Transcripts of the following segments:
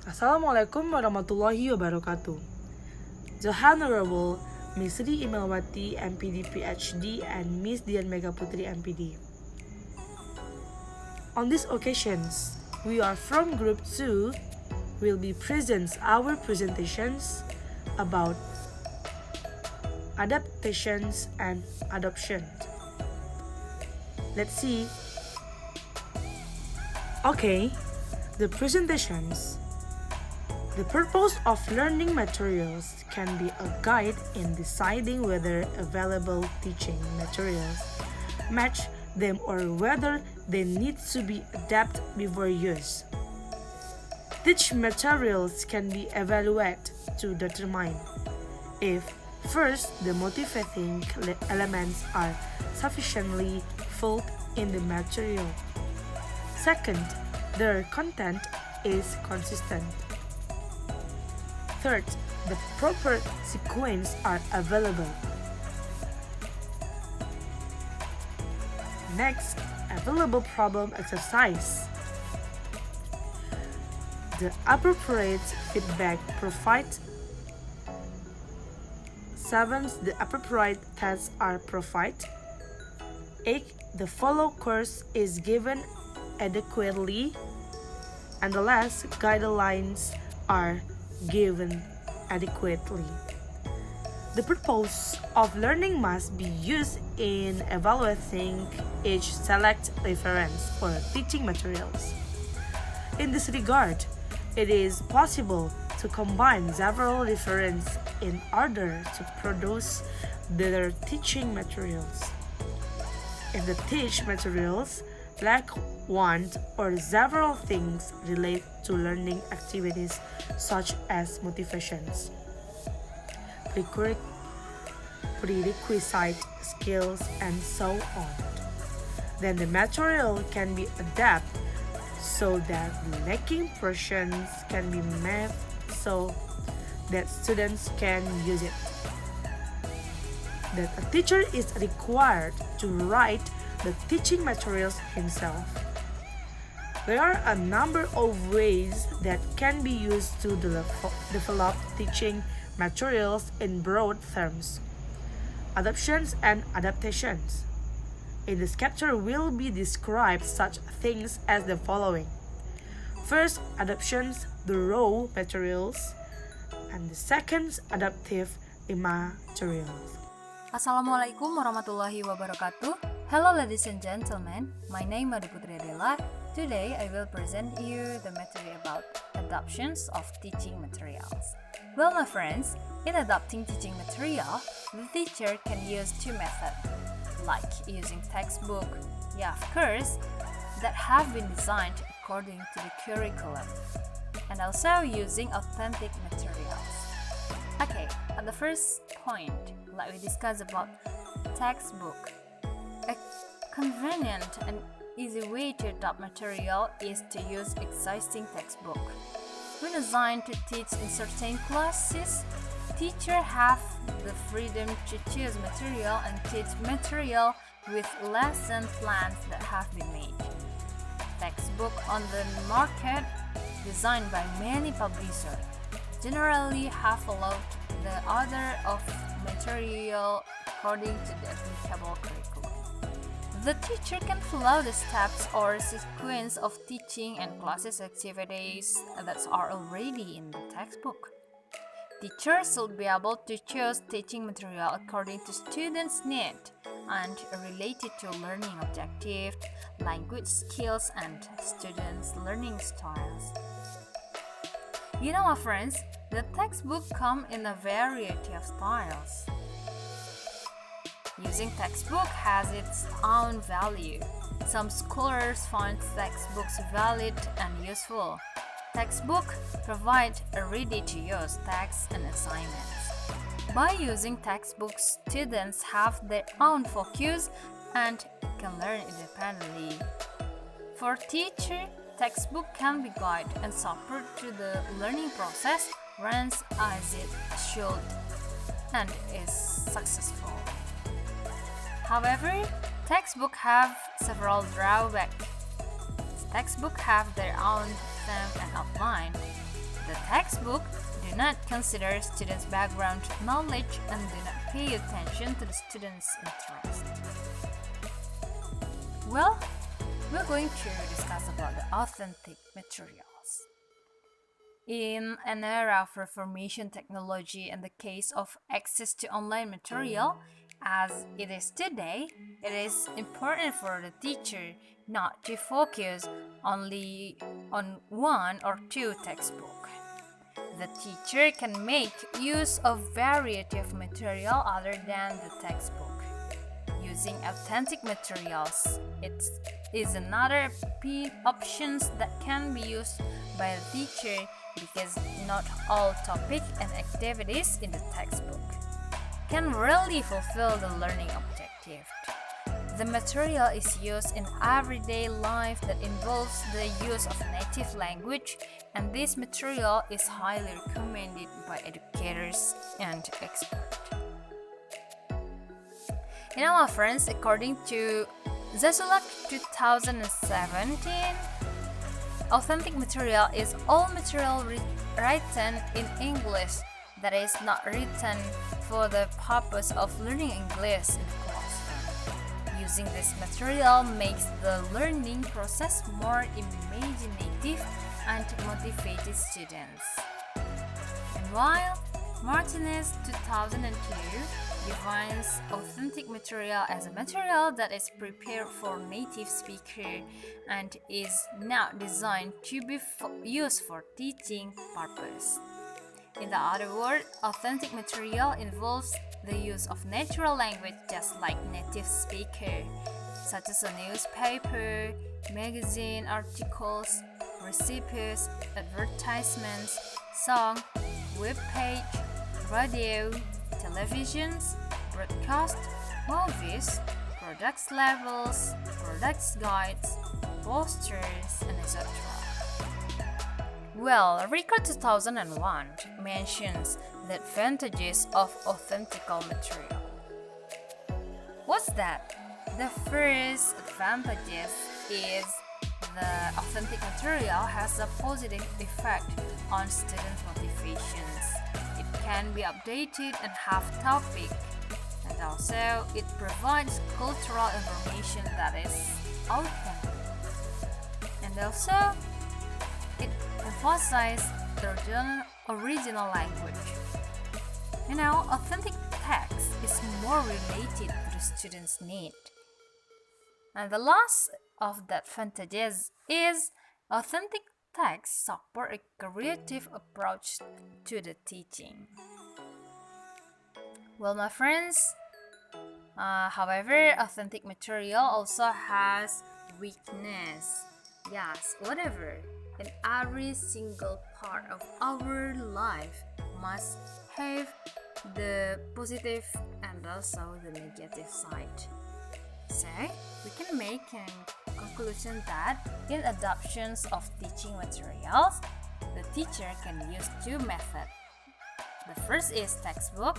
Assalamualaikum warahmatullahi wabarakatuh. The Honorable Miss Sri Imelwati MPD PhD and Miss Dian Mega Putri MPD. On these occasions, we are from Group 2 will be presents our presentations about adaptations and adoption. Let's see. Okay, the presentations. The purpose of learning materials can be a guide in deciding whether available teaching materials match them or whether they need to be adapted before use. Teaching materials can be evaluated to determine if, first, the motivating elements are sufficiently filled in the material. Second, their content is consistent. Third, the proper sequence are available. Next, available problem exercise. The appropriate feedback provided. 7. The appropriate tests are provided. 8. The follow course is given adequately. And the last, guidelines are given adequately. The purpose of learning must be used in evaluating each select reference for teaching materials. In this regard, it is possible to combine several references in order to produce better teaching materials. If the teach materials lack one or several things related to learning activities such as motivations, prerequisite skills, and so on, then the material can be adapted so that the lacking portions can be met so that students can use it. That a teacher is required to write the teaching materials himself. There are a number of ways that can be used to develop teaching materials in broad terms. Adoptions and adaptations. In this chapter will be described such things as the following. First, adoptions, the raw materials, and the second, adaptive materials. Assalamualaikum warahmatullahi wabarakatuh. Hello ladies and gentlemen, my name is Putri Adela. Today I will present you the material about adoptions of teaching materials. Well my friends, in adopting teaching material, the teacher can use two methods, like using textbook, of course, that have been designed according to the curriculum, and also using authentic materials. Okay, at the first point, let me discuss about textbook. A convenient and easy way to adopt material is to use existing textbook. When designed to teach in certain classes, teachers have the freedom to choose material and teach material with lesson plans that have been made. Textbook on the market, designed by many publishers, generally have followed the order of material according to the applicable curriculum. The teacher can follow the steps or sequence of teaching and classes activities that are already in the textbook. Teachers should be able to choose teaching material according to students' need and related to learning objectives, language skills, and students' learning styles. You know, my friends, the textbook come in a variety of styles. Using textbook has its own value. Some scholars find textbooks valid and useful. Textbook provide a ready-to-use text and assignments. By using textbooks, students have their own focus and can learn independently. For teacher, textbook can be guide and support to the learning process runs as it should and is successful. However, textbooks have several drawbacks. Textbooks have their own theme and outline. textbook do not consider students' background knowledge and do not pay attention to the students' interest. Well, we're going to discuss about the authentic materials. In an era of information technology and the case of access to online material, as it is today, it is important for the teacher not to focus only on one or two textbooks. The teacher can make use of variety of material other than the textbook. Using authentic materials, it is another options that can be used by the teacher because not all topics and activities in the textbook can really fulfill the learning objective. The material is used in everyday life that involves the use of native language, and this material is highly recommended by educators and experts. You know, my friends, according to Zasulak 2017, authentic material is all material written in English that is not written for the purpose of learning English in the classroom. Using this material makes the learning process more imaginative and motivates students. And while Martinez 2002 defines authentic material as a material that is prepared for native speaker and is not designed to be used for teaching purpose. In the other word, authentic material involves the use of natural language just like native speaker, such as a newspaper, magazine articles, recipes, advertisements, song, web page, radio, televisions, broadcast, movies, products labels, products guides, posters, and etc. Well, Record 2001 mentions the advantages of authentic material. What's that? The first advantage is the authentic material has a positive effect on student motivations. It can be updated and have topic, and also it provides cultural information that is authentic. And also, it emphasizes the original language. You know, authentic text is more related to the student's need. And the last of the advantages is authentic text support a creative approach to the teaching. Well, my friends, however, authentic material also has weakness. Yes, whatever. In every single part of our life must have the positive and also the negative side. So, we can make a conclusion that in adoptions of teaching materials, the teacher can use two methods. The first is textbook,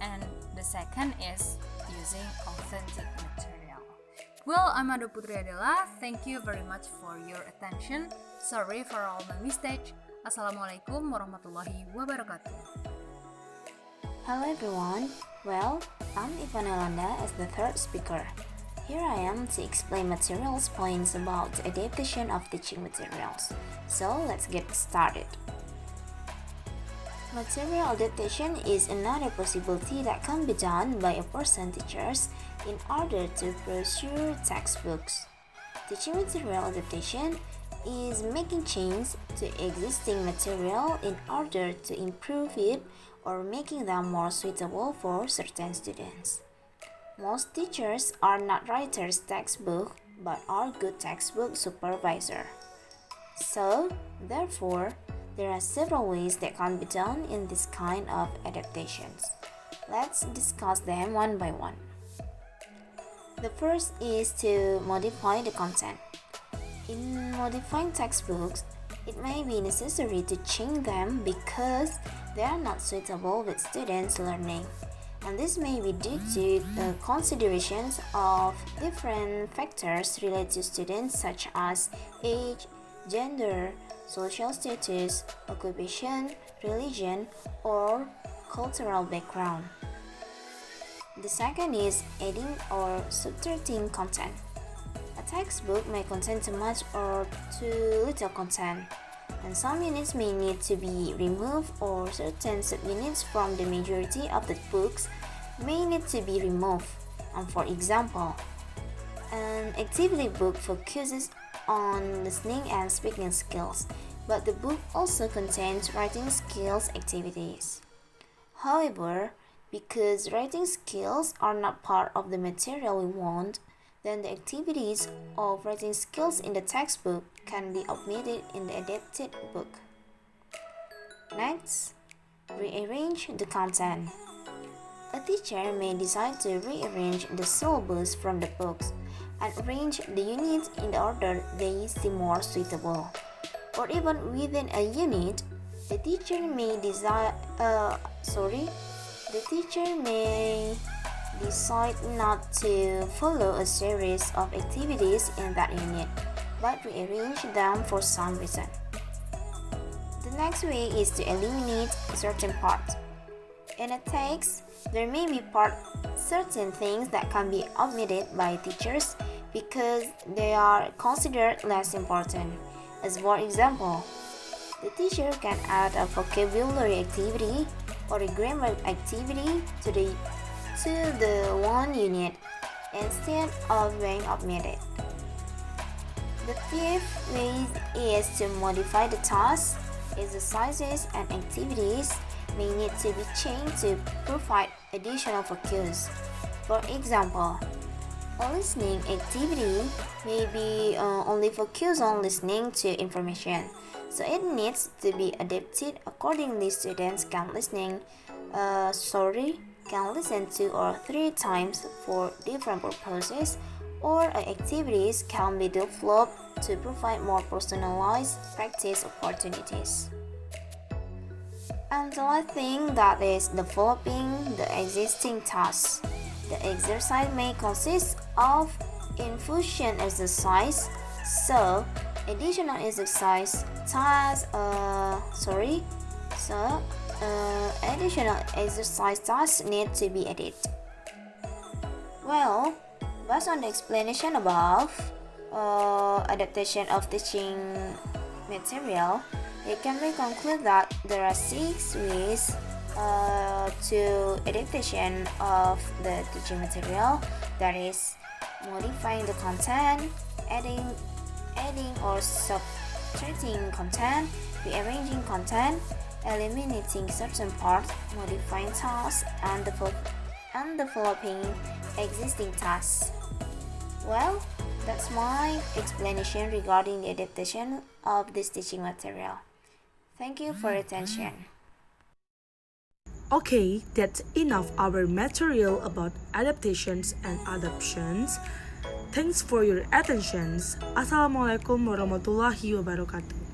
and the second is using authentic material. Well, I'm Ado Putri Adela. Thank you very much for your attention. Sorry for all my mistakes. Assalamualaikum warahmatullahi wabarakatuh. Hello everyone. Well, I'm Ivan Elanda as the third speaker. Here I am to explain materials points about the adaptation of teaching materials. So let's get started. Material adaptation is another possibility that can be done by a person teachers in order to pursue textbooks. Teaching material adaptation is making change to existing material in order to improve it or making them more suitable for certain students. Most teachers are not writers textbook but are good textbook supervisor. So, therefore, there are several ways that can be done in this kind of adaptations. Let's discuss them one by one. The first is to modify the content. In modifying textbooks, it may be necessary to change them because they are not suitable with students' learning. And this may be due to the considerations of different factors related to students such as age, gender, social status, occupation, religion, or cultural background. The second is adding or subtracting content. A textbook may contain too much or too little content, and some units may need to be removed, or certain subunits from the majority of the books may need to be removed. For example, an activity book focuses on listening and speaking skills, but the book also contains writing skills activities. However, because writing skills are not part of the material we want, then the activities of writing skills in the textbook can be omitted in the adapted book. Next, rearrange the content. A teacher may decide to rearrange the syllabus from the books and arrange the units in the order they see more suitable. Or even within a unit, the teacher may decide not to follow a series of activities in that unit, but rearrange them for some reason. The next way is to eliminate certain parts. In a text, there may be certain things that can be omitted by teachers because they are considered less important. As for example, the teacher can add a vocabulary activity or a grammar activity to the one unit instead of being omitted. The fifth way is to modify the tasks. Exercises and activities may need to be changed to provide additional focus. For example, a listening activity may be only focused on listening to information, so it needs to be adapted accordingly. Students can listen 2 or 3 times for different purposes, or activities can be developed to provide more personalized practice opportunities. And the last thing that is developing the existing tasks. The exercise may consist of infusion exercise, so additional exercise additional exercise tasks need to be added. Well, based on the explanation above, adaptation of teaching material, it can be concluded that there are 6 ways to adaptation of the teaching material. That is, modifying the content, adding or subtracting content, rearranging content, eliminating certain parts, modifying tasks, and developing existing tasks. Well, that's my explanation regarding the adaptation of this teaching material. Thank you for your attention. Okay, that's enough our material about adaptations and adoptions. Thanks for your attention. Assalamualaikum warahmatullahi wabarakatuh.